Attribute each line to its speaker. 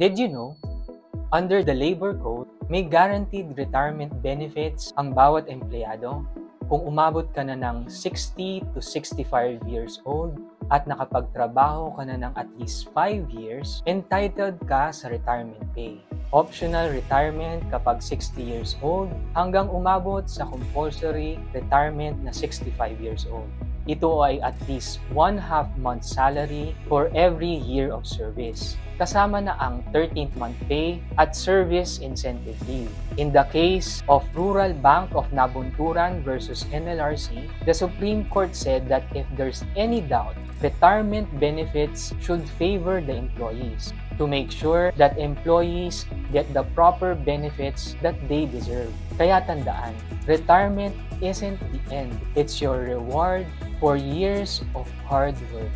Speaker 1: Did you know, under the labor code, may guaranteed retirement benefits ang bawat empleyado kung umabot ka na ng 60 to 65 years old at nakapagtrabaho ka na ng at least 5 years, entitled ka sa retirement pay. Optional retirement kapag 60 years old hanggang umabot sa compulsory retirement na 65 years old. Ito ay at least 1/2 month salary for every year of service. Kasama na ang 13th month pay at service incentive leave. In the case of Rural Bank of Nabunturan versus NLRC, the Supreme Court said that if there's any doubt, retirement benefits should favor the employees to make sure that employees get the proper benefits that they deserve. Kaya tandaan, retirement isn't the end. It's your reward for years of hard work.